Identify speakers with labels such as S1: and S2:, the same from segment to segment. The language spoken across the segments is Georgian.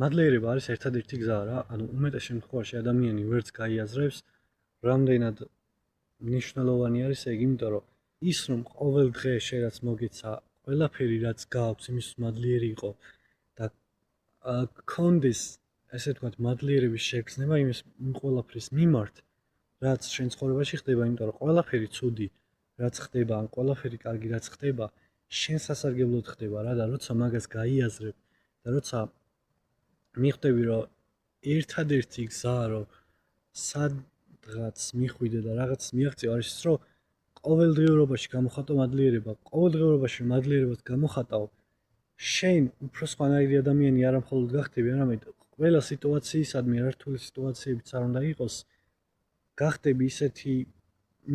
S1: მადლიერება არის ერთადერთი გზა რა, ანუ უმეტეს შემთხვევაში ადამიანი ვერც გაიაზრებს, რამდენად მნიშვნელოვანი არის ეგ, იმიტომ რომ ის რომ ყოველ დღე შენ რაც მოგეცა, ყველაფერი რაც გააქვს იმის მადლიერი იყო და გქონდეს ესე ვთქვათ მადლიერების შეგრძნება იმის ყველაფრის მიმართ, რაც შენ ცხოვრებაში ხდება, იმიტომ რომ ყველაფერი ცუდი რაც ხდება, ან ყველაფერი კარგი რაც ხდება, შენ სასარგებლოდ ხდება რა და როცა მაგას გაიაზრებ და როცა მიხვდები რომ ერთადერთი გზა რომ სადღაც მიხვიდე და რაღაც მიაღწიო არის ის რომ ყოველდღიურობაში გამოხატო მადლიერება, ყოველდღიურობაში მადლიერებას გამოხატავ, შენ უფრო სხვანაირი ადამიანი არა მხოლოდ გახდები, არამედ ყველა სიტუაციისადმი რა რთული სიტუაციებიც არ უნდა იყოს, გახდები ისეთი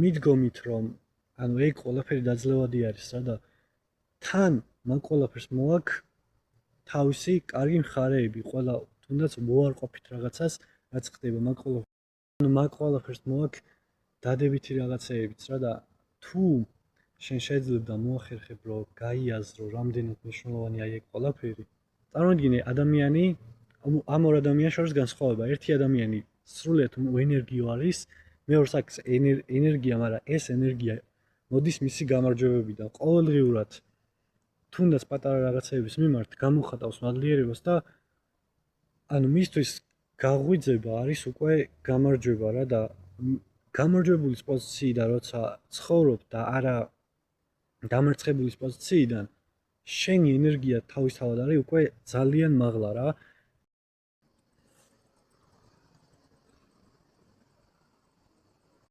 S1: მიდგომით რომ ანუ ეგ ყველაფერი დაძლევადი არის რა და თან მაგ ყველაფერს მოაქვს თავისი კარგი მხარეები, ყველა თუნდაც მოარყოფით რაღაცას, რაც ხდება მაგ ყველაფერს მოაქვს დადებითი რაღაცეებიც რა და თუ შენ შეიძლება მოახერხებ რომ გაიაზრო რამდენად მნიშვნელოვანია ეგ ყველაფერი. წარმოიდგინე ადამიანი ამ ორ ადამიანს შორის განსხვავება. ერთი ადამიანი სრულიად ენერგიო არის, მეორეს აქვს ენერგია, მაგრამ ეს ენერგია მოდის მისი გამარჯვებებიდან. ყოველდღიურად თუნდაც პატარა რაღაცეების მიმართ გამოხატავს მადლიერებას და ანუ მისთვის გაღვიძება არის უკვე გამარჯვება რა და გამარჯვებულის პოზიციიდან როცა ცხოვრობ და არა დამარცხებულის პოზიციიდან შენი ენერგია თავისთავად არის უკვე ძალიან მაღლა რა